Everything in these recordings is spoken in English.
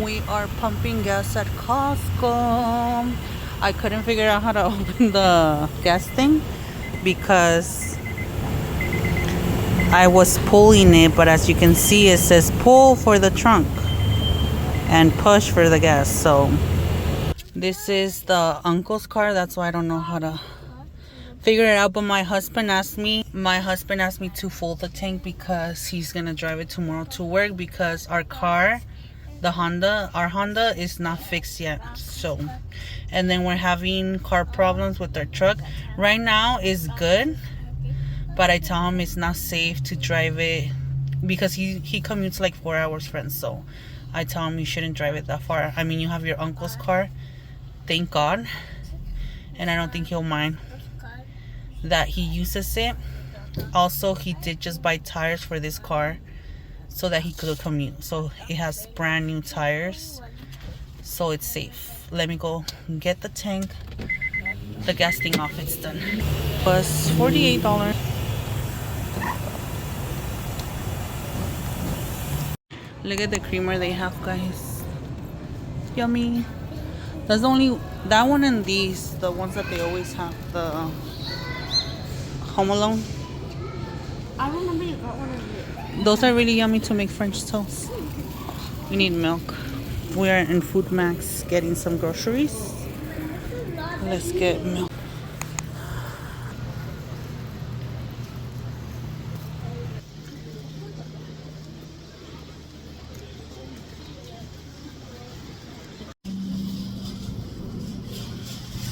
We are pumping gas at Costco. I couldn't figure out how to open the gas thing because I was pulling it, but as you can see, it says pull for the trunk and push for the gas. So this is the uncle's car. That's why I don't know how to figure it out. But my husband asked me to fill the tank because he's gonna drive it tomorrow to work, because our car, our Honda is not fixed yet. So, and then we're having car problems with our truck. Right now is good, but I tell him it's not safe to drive it because he commutes like 4 hours, friends. So I tell him you shouldn't drive it that far. I mean, you have your uncle's car, thank God, and I don't think he'll mind that he uses it. Also, he did just buy tires for this car so that he could commute. So it has brand new tires, so it's safe. Let me go get the tank, the gas thing off. It's done. It was $48. Look at the creamer they have, guys. Yummy. There's only that one and these, the ones that they always have, the Home Alone. I remember you got one of these. Those are really yummy to make French toast. We need milk. We're in Food Max getting some groceries. Let's get milk.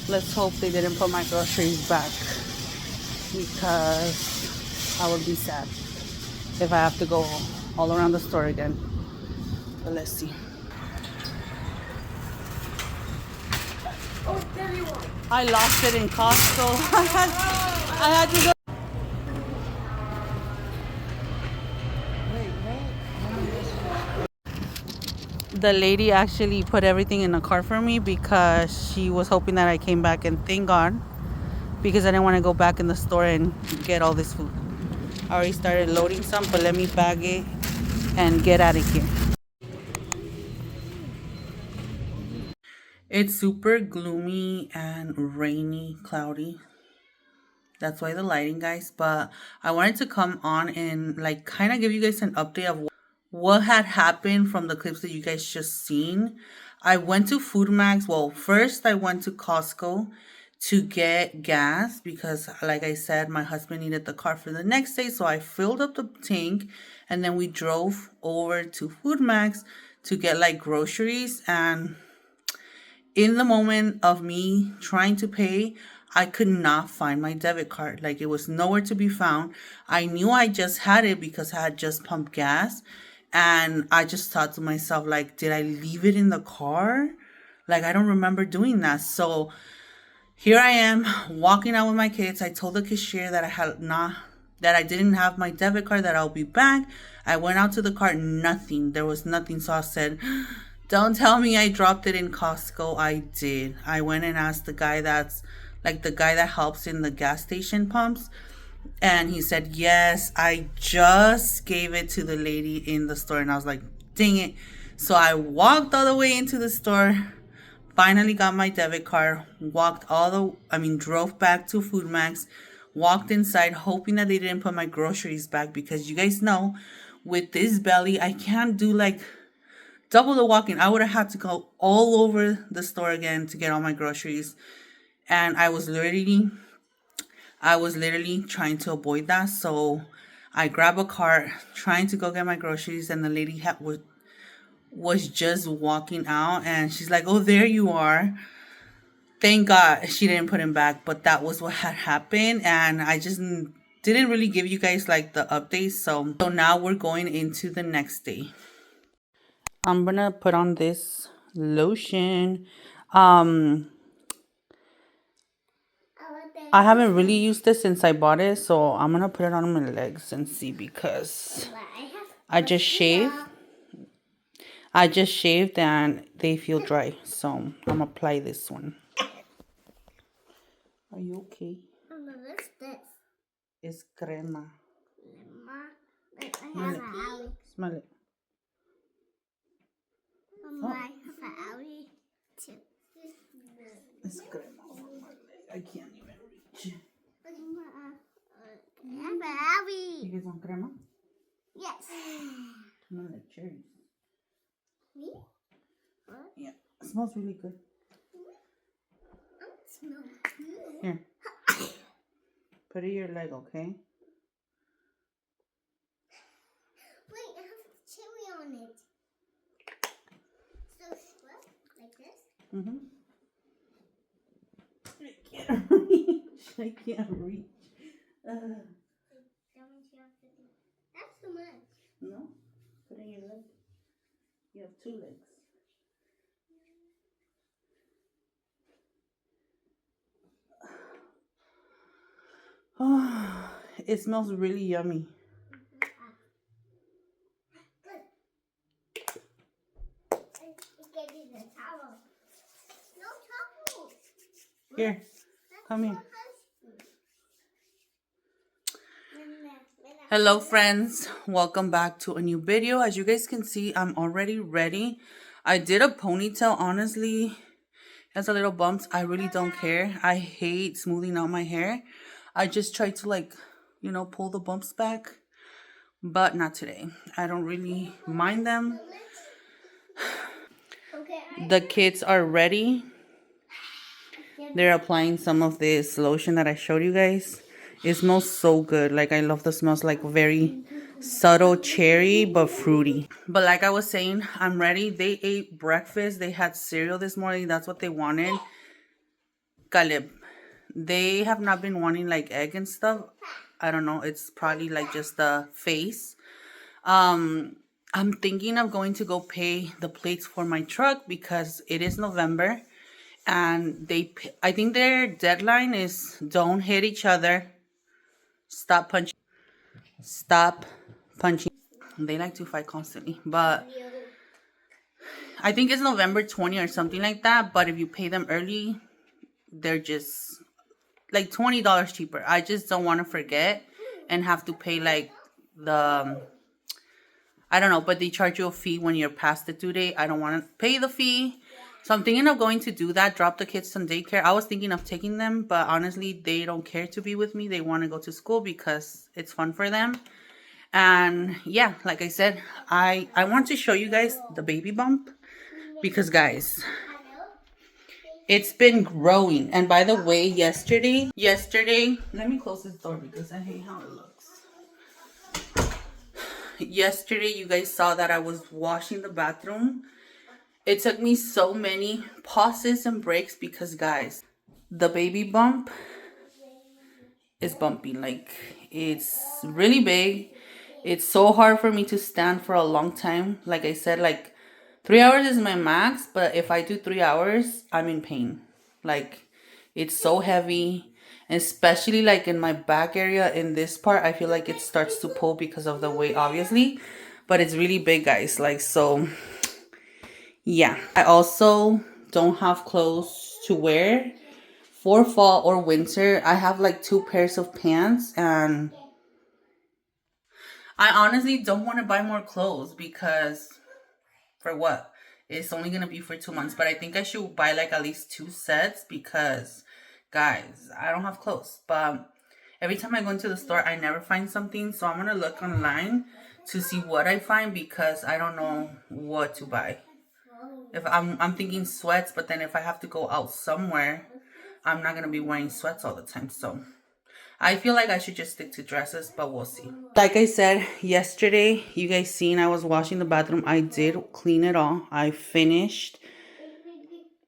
Let's hope they didn't put my groceries back, because I would be sad if I have to go all around the store again. But let's see. Oh, there you are. I lost it in Costco. I had to go. The lady actually put everything in a car for me because she was hoping that I came back, and thank God, because I didn't want to go back in the store and get all this food. I already started loading some, but let me bag it and get out of here. It's super gloomy and rainy, cloudy. That's why the lighting, guys. But I wanted to come on and like kind of give you guys an update of what had happened from the clips that you guys just seen. I went to Food Max. Well, first I went to Costco to get gas because, like I said, my husband needed the car for the next day. So I filled up the tank, and then we drove over to Food Max to get like groceries. And in the moment of me trying to pay, I could not find my debit card. Like, it was nowhere to be found. I knew I just had it because I had just pumped gas. And I just thought to myself, like, did I leave it in the car? Like, I don't remember doing that. So here I am walking out with my kids. I told the cashier that I didn't have my debit card, that I'll be back. I went out to the car, nothing. There was nothing. So I said, don't tell me I dropped it in Costco. I did. I went and asked the guy that's like the guy that helps in the gas station pumps. And he said, yes, I just gave it to the lady in the store. And I was like, dang it. So I walked all the way into the store, finally got my debit card, drove back to Food Max, walked inside, hoping that they didn't put my groceries back, because you guys know, with this belly, I can't do like double the walking. I would have had to go all over the store again to get all my groceries. And I was literally trying to avoid that. So I grabbed a cart, trying to go get my groceries, and the lady was just walking out, and she's like, oh, there you are. Thank God she didn't put him back, but that was what had happened. And I just didn't really give you guys like the updates. So now we're going into the next day. I'm gonna put on this lotion. I haven't really used this since I bought it, so I'm gonna put it on my legs and see, because I just shaved and they feel dry. So I'm gonna apply this one. Are you okay? What's this? It's crema. Smell it. On Oh, my It's crema on my leg. I can't even reach. You guys want crema? Yes. I like cherries. Me? What? Yeah, it smells really good. It smells good. Here. Put it in your leg, okay? Wait, I have cherry on it. So what? Like this? Mm-hmm. I can't reach. I can't reach. That's too much. No? Put it in your leg. You have 2 legs. Oh, it smells really yummy. Here, come here. Hello friends, welcome back to a new video. As you guys can see, I'm already ready. I did a ponytail. Honestly, it has a little bumps. I really don't care. I hate smoothing out my hair. I just try to, like, you know, pull the bumps back, but not today. I don't really mind them. The kids are ready. They're applying some of this lotion that I showed you guys. It smells so good. Like, I love the smells, like very subtle cherry but fruity. But like I was saying, I'm ready. They ate breakfast. They had cereal this morning. That's what they wanted. Caleb, they have not been wanting like egg and stuff. I don't know. It's probably like just the face. I'm thinking of going to go pay the plates for my truck because it is November. And I think their deadline is don't hit each other. Stop punching. Stop punching. They like to fight constantly. But I think it's November 20 or something like that. But if you pay them early, they're just like $20 cheaper. I just don't want to forget and have to pay like the, I don't know, but they charge you a fee when you're past the due date. I don't want to pay the fee. So I'm thinking of going to do that, drop the kids from daycare. I was thinking of taking them, but honestly, they don't care to be with me. They want to go to school because it's fun for them. And yeah, like I said, I want to show you guys the baby bump because, guys, it's been growing. And by the way, yesterday, let me close this door because I hate how it looks. Yesterday, you guys saw that I was washing the bathroom. It took me so many pauses and breaks because, guys, the baby bump is bumping. Like, it's really big. It's so hard for me to stand for a long time. Like I said, like 3 hours is my max, but if I do 3 hours, I'm in pain. Like, it's so heavy, especially like in my back area. In this part, I feel like it starts to pull because of the weight, obviously, but it's really big, guys. Like, so yeah. I also don't have clothes to wear for fall or winter. I have like 2 pairs of pants, and I honestly don't want to buy more clothes because for what? It's only gonna be for 2 months, but I think I should buy like at least 2 sets because, guys, I don't have clothes. But every time I go into the store, I never find something, so I'm gonna look online to see what I find because I don't know what to buy. If I'm thinking sweats, but then if I have to go out somewhere, I'm not gonna be wearing sweats all the time. So I feel like I should just stick to dresses, but we'll see. Like I said, yesterday, you guys seen I was washing the bathroom. I did clean it all. I finished.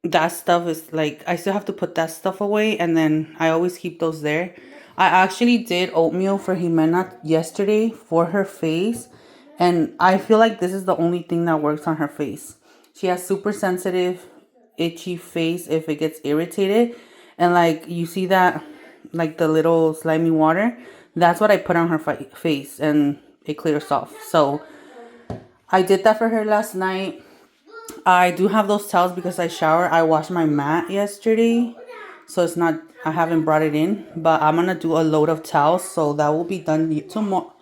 That stuff is like, I still have to put that stuff away, and then I always keep those there. I actually did oatmeal for Jimena yesterday for her face, and I feel like this is the only thing that works on her face. She has super sensitive, itchy face if it gets irritated, and like you see that, like the little slimy water, that's what I put on her face, and it clears off. So I did that for her last night. I do have those towels because I shower. I washed my mat yesterday, so it's not, I haven't brought it in, but I'm gonna do a load of towels, so that will be done tomorrow,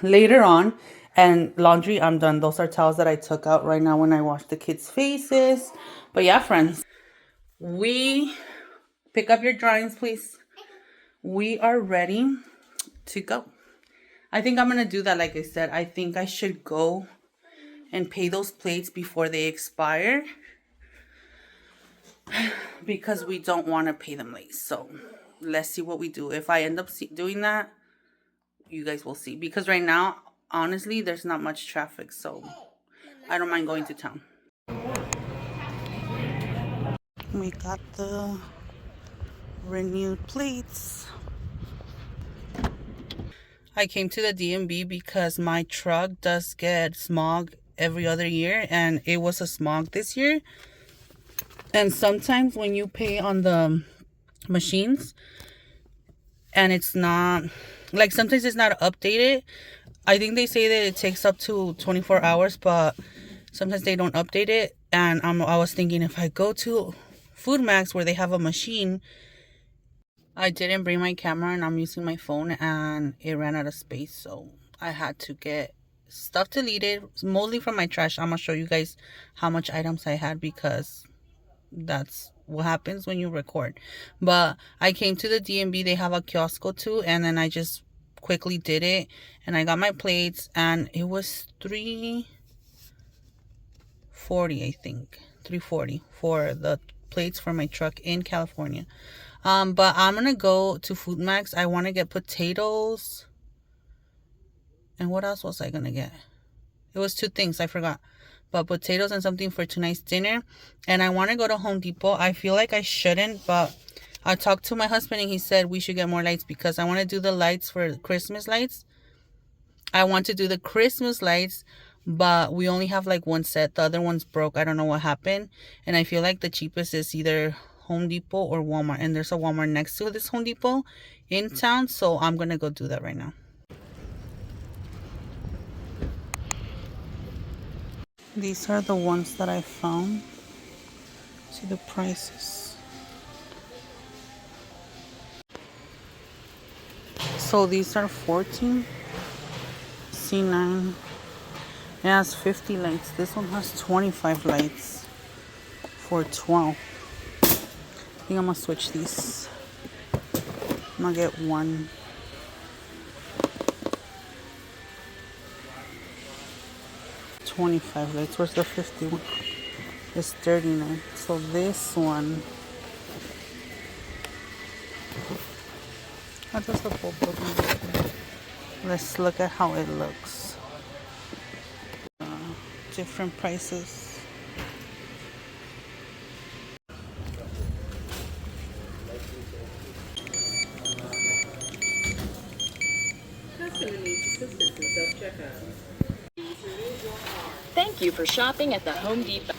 later on. And laundry, I'm done. Those are towels that I took out right now when I washed the kids' faces. But yeah, friends, We pick up your drawings, please. We are ready to go. I think I'm gonna do that. Like I said, I think I should go and pay those plates before they expire because we don't want to pay them late. So let's see what we do. If I end up doing that, you guys will see. Because right now, honestly, there's not much traffic, so I don't mind going to town. We got the renewed plates. I came to the DMV because my truck does get smog every other year, and it was a smog this year. And sometimes when you pay on the machines and it's not, like, sometimes it's not updated. I think they say that it takes up to 24 hours, but sometimes they don't update it. And I was thinking, if I go to Food Max where they have a machine, I didn't bring my camera and I'm using my phone and it ran out of space, so I had to get stuff deleted, mostly from my trash. I'm gonna show you guys how much items I had because that's what happens when you record. But I came to the DMV, they have a kiosk too, and then I just quickly did it and I got my plates, and it was $340, I think. $340 for the plates for my truck in California. But I'm gonna go to Food Max. I want to get potatoes. And what else was I gonna get? It was two things, I forgot. But potatoes and something for tonight's dinner. And I want to go to Home Depot. I feel like I shouldn't, but I talked to my husband and he said we should get more lights because I want to do the lights for Christmas lights. I want to do the Christmas lights, but we only have like one set. The other one's broke. I don't know what happened. And I feel like the cheapest is either Home Depot or Walmart. And there's a Walmart next to this Home Depot in town. So I'm going to go do that right now. These are the ones that I found. See the prices. So these are 14. C9. It has 50 lights. This one has 25 lights for 12. I think I'm gonna switch these. I'm gonna get one. $25 lights. Where's the 50 one? It's $39. So this one. How does the bulb look? Let's look at how it looks. Different prices. Customer needs assistance in self-checkout. Thank you for shopping at the Home Depot.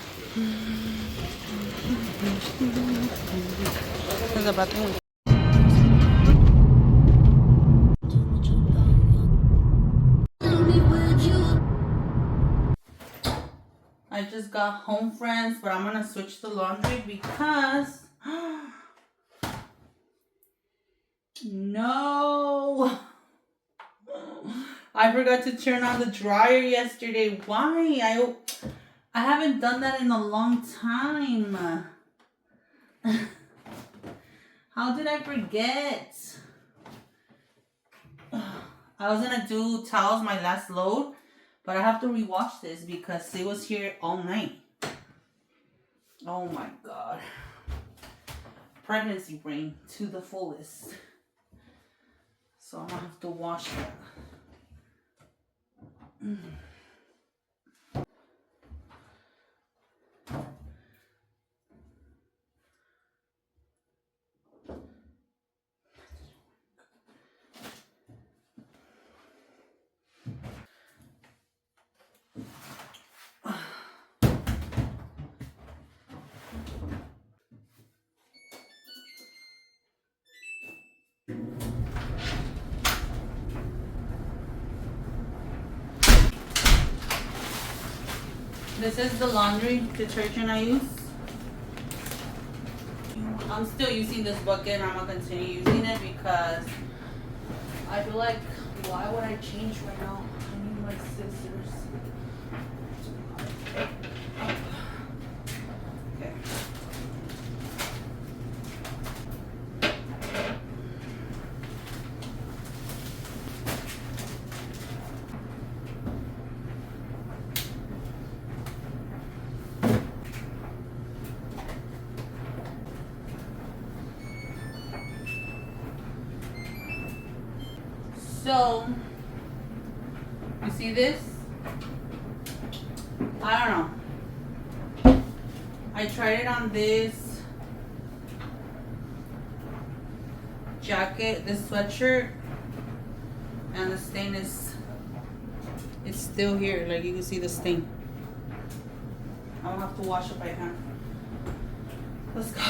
There's a bathroom. I just got home, friends, but I'm gonna switch the laundry because no, I forgot to turn on the dryer yesterday. Why? I haven't done that in a long time. How did I forget? I was gonna do towels my last load, but I have to rewash this because it was here all night. Oh my god. Pregnancy brain to the fullest. So I'm gonna have to wash that. This is the laundry detergent I use. I'm still using this bucket and I'm gonna continue using it because I feel like, why would I change right now? I need my scissors. Okay. So, you see this? I don't know. I tried it on this jacket, this sweatshirt, and the stain is, it's still here. Like you can see the stain. I don't have to wash it by hand. Let's go.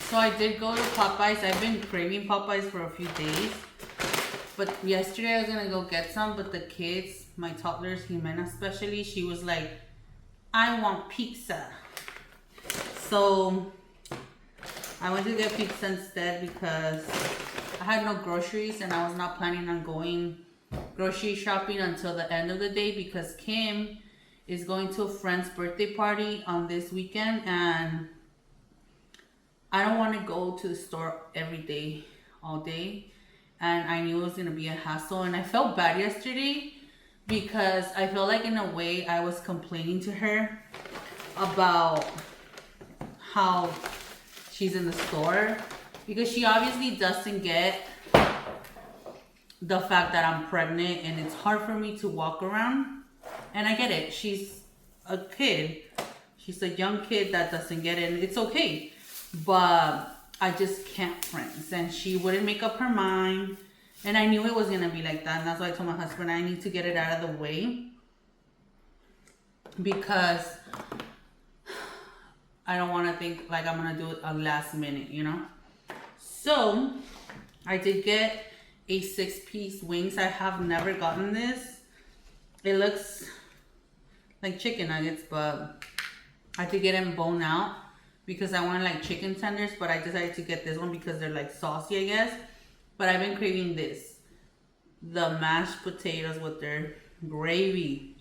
So I did go to Popeyes. I've been craving Popeyes for a few days. But yesterday I was gonna go get some, but the kids, my toddlers, Jimena especially, she was like, I want pizza. So I went to get pizza instead because I had no groceries and I was not planning on going grocery shopping until the end of the day because Kim is going to a friend's birthday party on this weekend and I don't want to go to the store every day, all day. And I knew it was going to be a hassle. And I felt bad yesterday because I felt like in a way I was complaining to her about how she's in the store. Because she obviously doesn't get the fact that I'm pregnant and it's hard for me to walk around. And I get it. She's a kid. She's a young kid that doesn't get it. And it's okay. But I just can't, friends. And she wouldn't make up her mind. And I knew it was going to be like that. And that's why I told my husband I need to get it out of the way. Because I don't want to think like I'm going to do it a last minute, you know. So I did get a 6-piece wings. I have never gotten this. It looks like chicken nuggets, but I did get them bone out. Because I wanted like chicken tenders, but I decided to get this one because they're like saucy, I guess. But I've been craving this. The mashed potatoes with their gravy.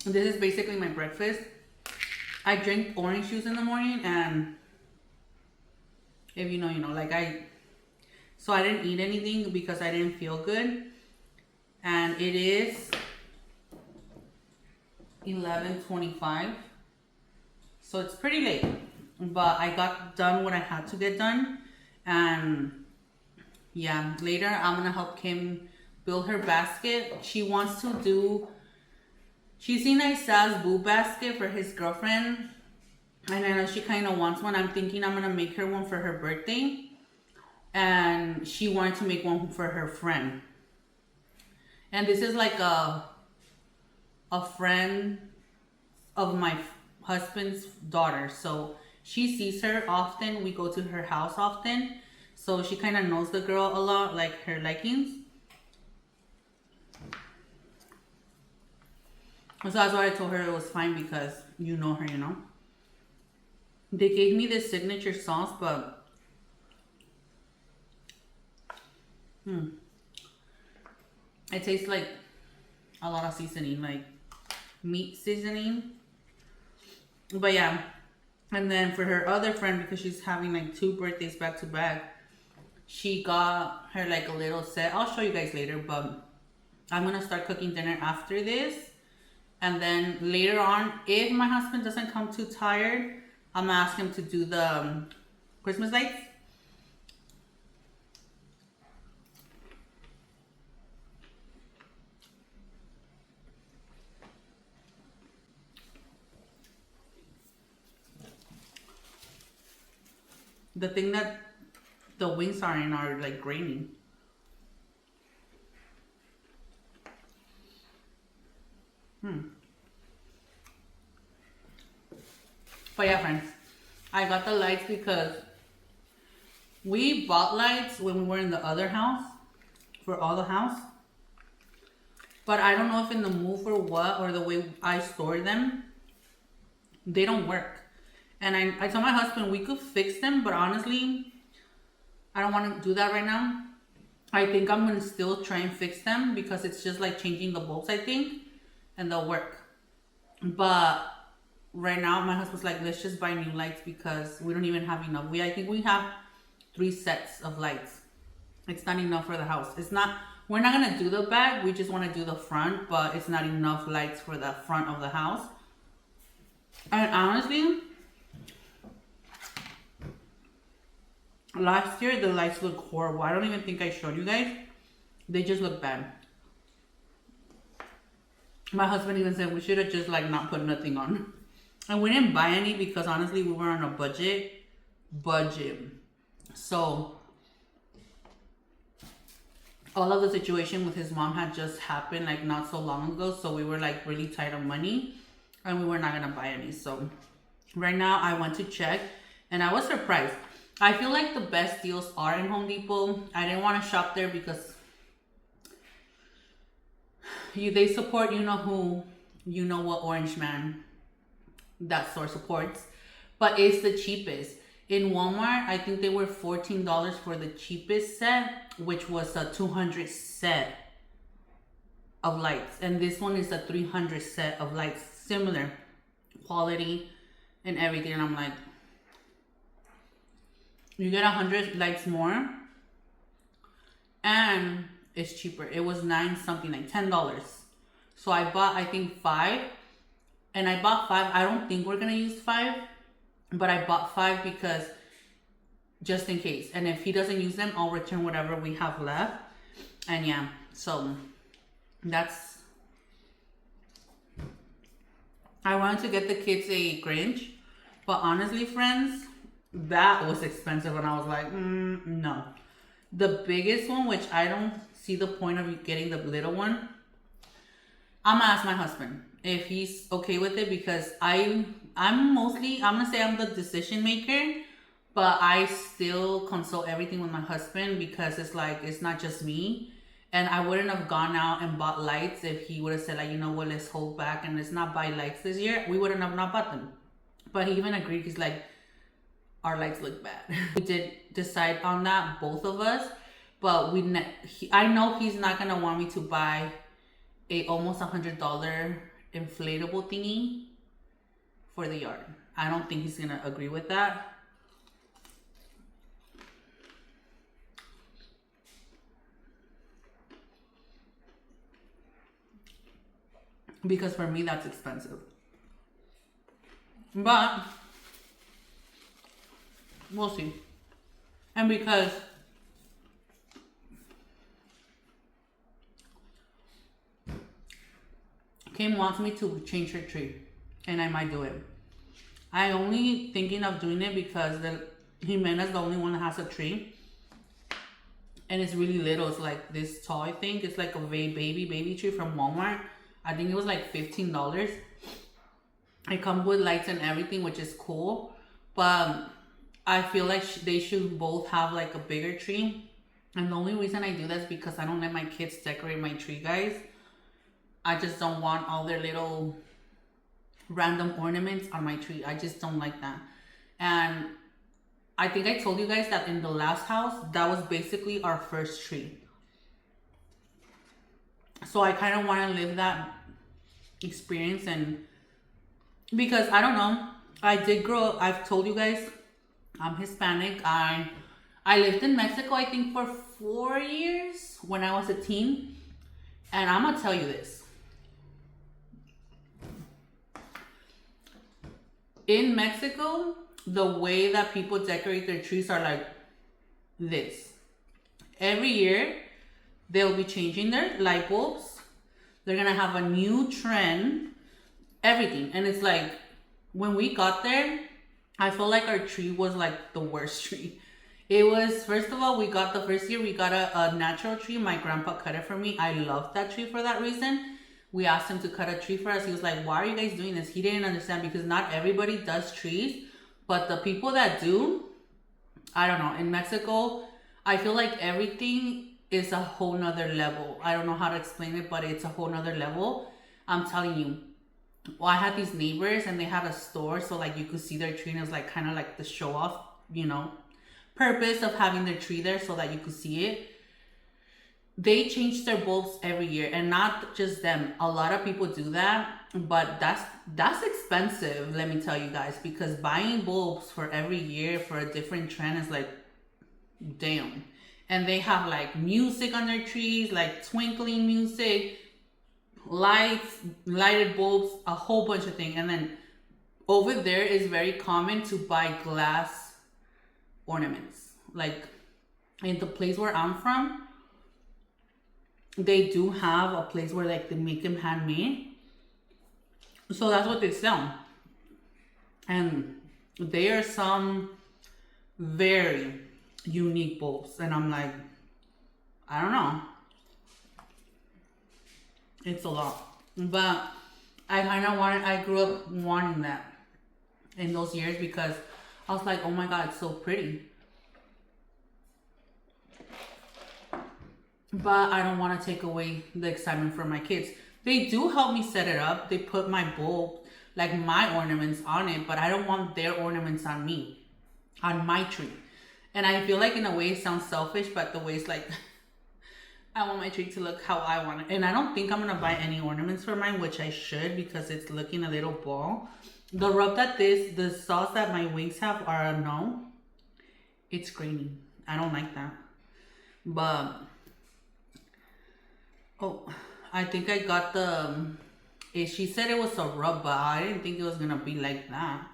This is basically my breakfast. I drink orange juice in the morning and if you know, you know, like so I didn't eat anything because I didn't feel good. And it is 11:25, so it's pretty late, but I got done what I had to get done. And yeah, later I'm gonna help Kim build her basket. She wants to do, she's seen Isaiah's boo basket for his girlfriend, and I know she kind of wants one. I'm thinking I'm gonna make her one for her birthday, and she wanted to make one for her friend. And this is like a friend of my husband's daughter. So she sees her often. We go to her house often. So she kind of knows the girl a lot, like her likings. So that's why I told her it was fine because you know her, you know. They gave me this signature sauce, but it tastes like a lot of seasoning, like meat seasoning. But yeah. And then for her other friend, because she's having like 2 birthdays back to back, she got her like a little set. I'll show you guys later, but I'm going to start cooking dinner after this. And then later on, if my husband doesn't come too tired, I'm going to ask him to do the Christmas lights. The thing that the wings are in are like grainy. But yeah, friends, I got the lights because we bought lights when we were in the other house for all the house. But I don't know if in the move or what, or the way I store them, they don't work. And I told my husband we could fix them, but honestly, I don't want to do that right now. I think I'm going to still try and fix them because it's just like changing the bulbs, I think, and they'll work. But right now, my husband's like, let's just buy new lights because we don't even have enough. I think we have 3 sets of lights. It's not enough for the house. We're not going to do the back. We just want to do the front, but it's not enough lights for the front of the house. And honestly, last year the lights looked horrible. I don't even think I showed you guys. They just look bad. My husband even said we should have just like not put nothing on. And we didn't buy any because honestly we were on a budget. So all of the situation with his mom had just happened like not so long ago. So we were like really tight on money and we were not gonna buy any. So right now I went to check and I was surprised. I feel like the best deals are in Home Depot. I didn't want to shop there because they support you know who, you know what orange man that store supports, but it's the cheapest. In Walmart, I think they were $14 for the cheapest set, which was a 200 set of lights, and this one is a 300 set of lights, similar quality and everything. And I'm like, you get 100 lights more and it's cheaper. It was $9 something, like $10. So I bought, I think 5, and I bought 5. I don't think we're gonna use 5, but I bought 5 because just in case. And if he doesn't use them, I'll return whatever we have left. And yeah, so that's, I wanted to get the kids a Grinch, but honestly, friends, that was expensive, and I was like, no. The biggest one, which I don't see the point of getting the little one, I'm gonna ask my husband if he's okay with it, because I'm gonna say I'm the decision maker, but I still consult everything with my husband because it's like, it's not just me. And I wouldn't have gone out and bought lights if he would have said like, you know what, let's hold back and let's not buy lights this year. We wouldn't have not bought them. But he even agreed. He's like, our lights look bad. We did decide on that, both of us. But I know he's not gonna want me to buy a almost $100 inflatable thingy for the yard. I don't think he's gonna agree with that. Because for me, that's expensive. But we'll see. And because Kim wants me to change her tree, and I might do it. I only thinking of doing it because Jimena's the only one that has a tree, and it's really little. It's like this tall, I think. It's like a baby tree from Walmart. I think it was like $15. It comes with lights and everything, which is cool. But I feel like they should both have like a bigger tree. And the only reason I do that is because I don't let my kids decorate my tree, guys. I just don't want all their little random ornaments on my tree. I just don't like that. And I think I told you guys that in the last house, that was basically our first tree. So I kind of want to live that experience, and because I don't know, I did grow up. I've told you guys I'm Hispanic. I lived in Mexico, I think, for 4 years when I was a teen. And I'm gonna tell you this. In Mexico, the way that people decorate their trees are like this. Every year, they'll be changing their light bulbs. They're gonna have a new trend, everything. And it's like, when we got there, I felt like our tree was like the worst tree. It was, first of all, the first year we got a natural tree. My grandpa cut it for me. I loved that tree for that reason. We asked him to cut a tree for us. He was like, why are you guys doing this? He didn't understand because not everybody does trees, but the people that do, I don't know. In Mexico, I feel like everything is a whole nother level. I don't know how to explain it, but it's a whole nother level. I'm telling you. Well, I had these neighbors and they had a store, so like you could see their tree, and it was like kind of like the show off, purpose of having their tree there so that you could see it. They change their bulbs every year, and not just them. A lot of people do that, but that's expensive, let me tell you guys, because buying bulbs for every year for a different trend is like, damn. And they have like music on their trees, like twinkling music, lights, lighted bulbs, a whole bunch of things. And then over there it's very common to buy glass ornaments. Like in the place where I'm from, they do have a place where like they make them handmade. So that's what they sell. And there are some very unique bowls. And I'm like, I don't know. It's a lot. But I grew up wanting that in those years because I was like, oh my God, it's so pretty. But I don't want to take away the excitement from my kids. They do help me set it up. They put my bowl, like my ornaments on it, but I don't want their ornaments on me, on my tree. And I feel like in a way it sounds selfish, but the way it's like, I want my tree to look how I want it. And I don't think I'm going to buy any ornaments for mine, which I should because it's looking a little ball. The rub that the sauce that my wings have are a no. It's grainy. I don't like that. But, oh, I think I got she said it was a rub, but I didn't think it was going to be like that.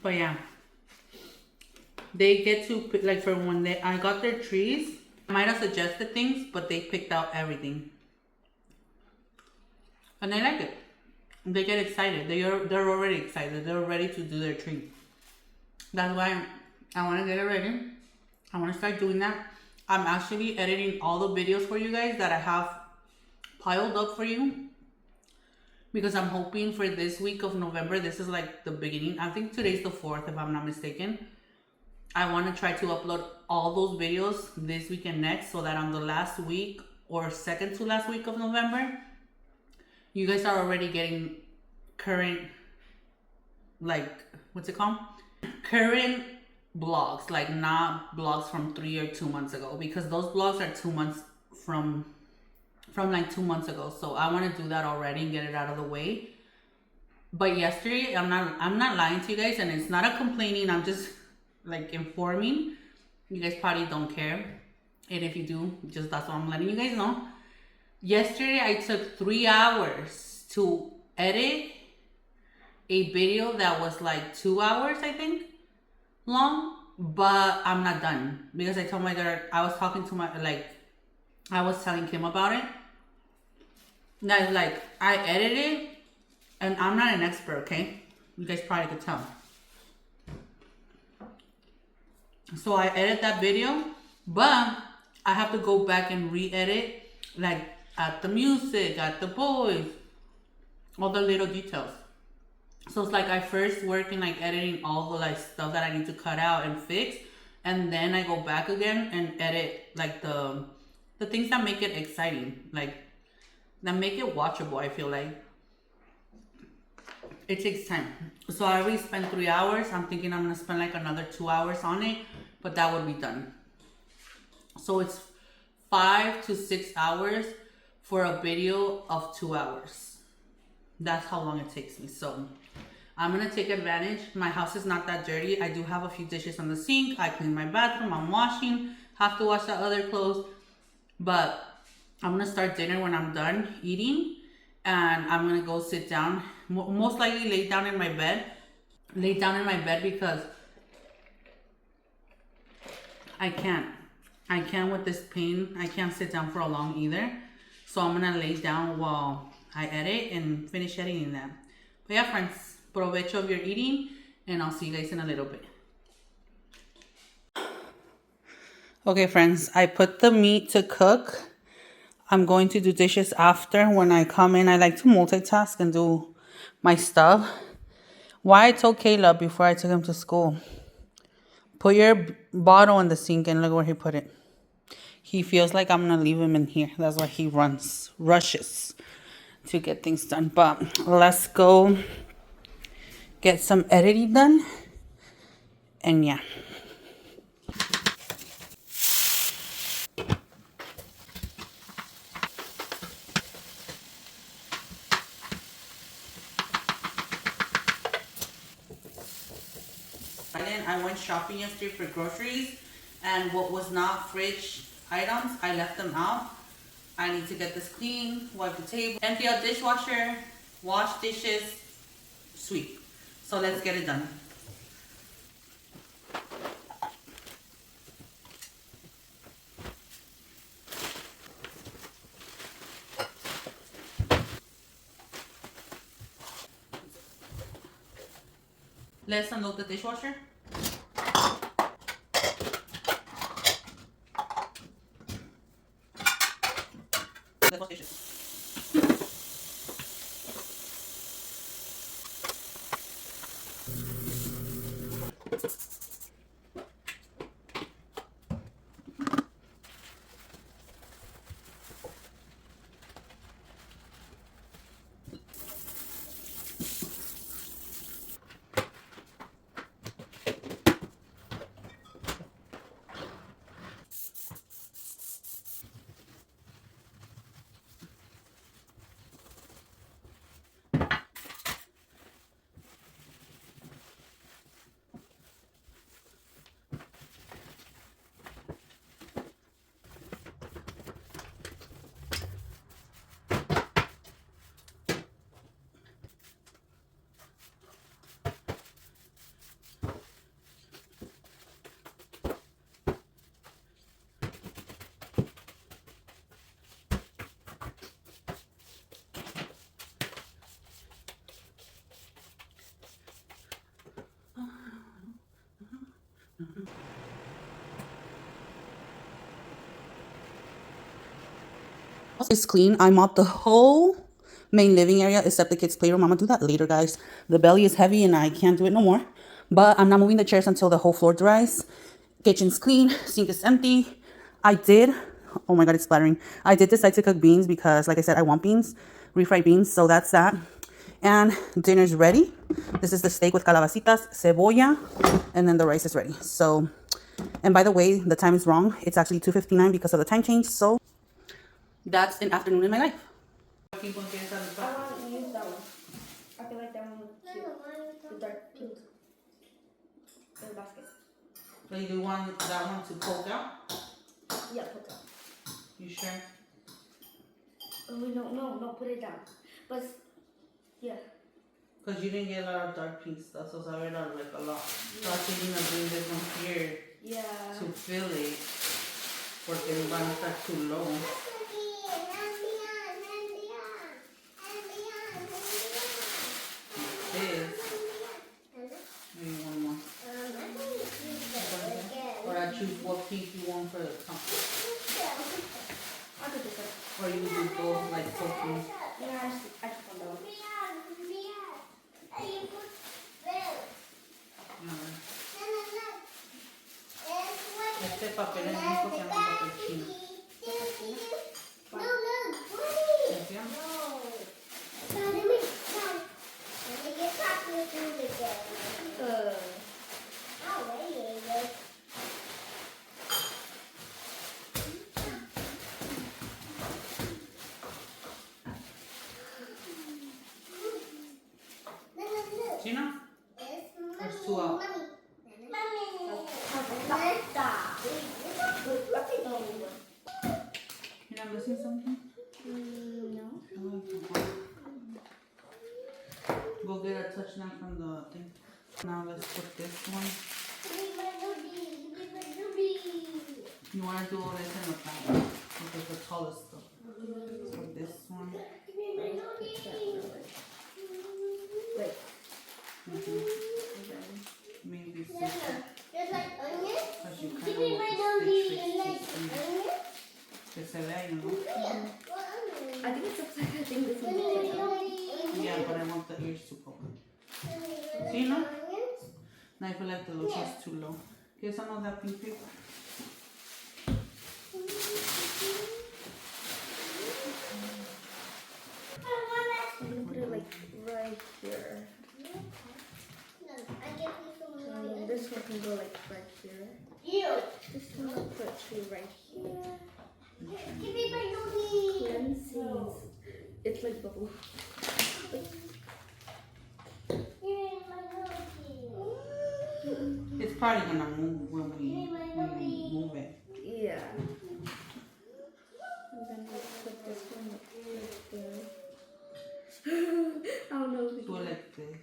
But yeah, they get to pick, like for when I got their trees, I might have suggested things, but they picked out everything. And they like it. They get excited. They're already excited. They're ready to do their tree. That's why I want to get it ready. I want to start doing that. I'm actually editing all the videos for you guys that I have piled up for you. Because I'm hoping for this week of November, this is like the beginning. I think today's the 4th if I'm not mistaken. I want to try to upload all those videos this week and next so that on the last week or second to last week of November, you guys are already getting current, like, what's it called? Current blogs, like not blogs from 3 or 2 months ago, because those blogs are 2 months from like 2 months ago. So I want to do that already and get it out of the way. But yesterday, I'm not lying to you guys, and it's not a complaining, I'm just like informing. You guys probably don't care, and if you do, just that's what I'm letting you guys know. Yesterday I took 3 hours to edit a video that was like 2 hours, I think, long, but I'm not done because I told my daughter, I was talking to my, like, I was telling Kim about it. That like, I edited, and I'm not an expert, okay? You guys probably could tell. So I edit that video, but I have to go back and re-edit, like, at the music, at the boys, all the little details. So it's like I first work in like editing all the like stuff that I need to cut out and fix, and then I go back again and edit like the things that make it exciting, like that make it watchable. I feel like it takes time. So I already spent 3 hours. I'm thinking I'm gonna spend like another 2 hours on it, but that would be done. So it's 5 to 6 hours for a video of 2 hours. That's how long it takes me. So I'm gonna take advantage. My house is not that dirty. I do have a few dishes on the sink. I clean my bathroom. I'm washing. Have to wash the other clothes. But I'm gonna start dinner when I'm done eating, and I'm gonna go sit down. Most likely lay down in my bed. Lay down in my bed because I can't with this pain. I can't sit down for a long either. So I'm gonna lay down while I edit and finish editing that. But yeah, friends, provecho of your eating, and I'll see you guys in a little bit. Okay, friends, I put the meat to cook. I'm going to do dishes after. When I come in, I like to multitask and do my stuff. Why I told Caleb before I took him to school, put your bottle in the sink, and look where he put it. He feels like I'm going to leave him in here. That's why he rushes to get things done. But let's go get some editing done. And yeah. I I went shopping yesterday for groceries, and what was not fridge items, I left them out. I need to get this clean, wipe the table, empty out dishwasher, wash dishes, sweep. So let's get it done. Let's unload the dishwasher. Let's wash dishes. It's clean. I mopped the whole main living area except the kids' playroom. I'm gonna do that later, guys. The belly is heavy and I can't do it no more. But I'm not moving the chairs until the whole floor dries. Kitchen's clean. Sink is empty. I did. Oh my god, it's splattering. I did decide to cook beans because, like I said, I want beans, refried beans. So that's that. And dinner's ready. This is the steak with calabacitas, cebolla, and then the rice is ready. So, and by the way, the time is wrong. It's actually 2:59 because of the time change. So that's an afternoon in my life. I want to use that one. I feel like that one looks cute. The dark pink. In the basket. So you want that one to poke out? Yeah, put that. You sure? Oh, no, put it down. But, yeah. Because you didn't get a lot of dark pink stuff, so I read out like a lot. So I was thinking of doing this one here Yeah. to fill it. Porque el van a estar too low. Maybe one more. Or I choose what pink you want for the top. I could do that. Or you do both, like poking. Yeah, I just want that one. Este papel es rico, se llama papel chino. Chino? There's two out. You're not missing something? No. Go get a touchdown from the thing. Now let's put this one. You want to do all this in the back because the tallest stuff. So this one. Wait. Maybe six. Just like onions? Because you kind of want to stitch it. Que se vea, you know? I think it's upside down. I think this one. Yeah, but I want the ears to poke. See, no? Now I feel like the lotion is too low. Get some of that pink paper. I'm gonna put it like right here. This one can go like right here. This one I'll put you right here. Cleansing. It's like bubble. It's probably gonna move when we move it. Yeah. And then we'll put this one up right there. I don't know. Do it like this.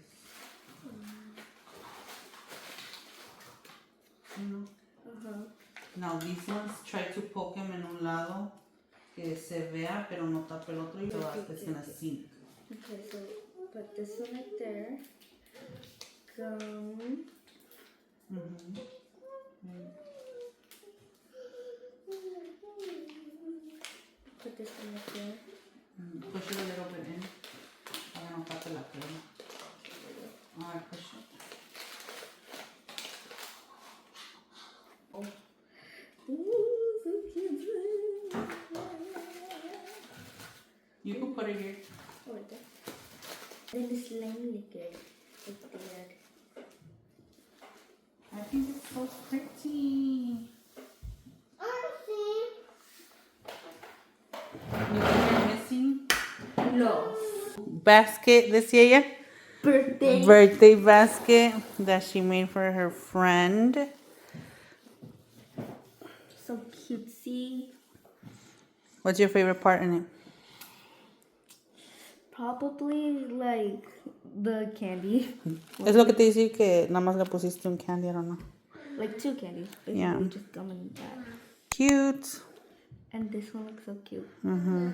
You know? Uh-huh. Now these ones, try to poke them en un lado que se vea, pero no tape el otro y it's gonna sink. Okay, so put this one right there. Gum. Mm-hmm. Put this one right there. Push it a little bit in. Para no tape la crema. Alright, push it. Oh. Ooh, so cute. You can put it here. Oh, right there. Then the slime liquid right there. I think it's so pretty. You think you're missing? No. Basket, decía ella. Birthday basket that she made for her friend. So cutesy. What's your favorite part in it? Probably like the candy. Es lo que te dice que nada más le pusiste un candy, I don't know. Like 2 candies. Basically, Yeah. just gum and that. Cute. And this one looks so cute. Mm-hmm.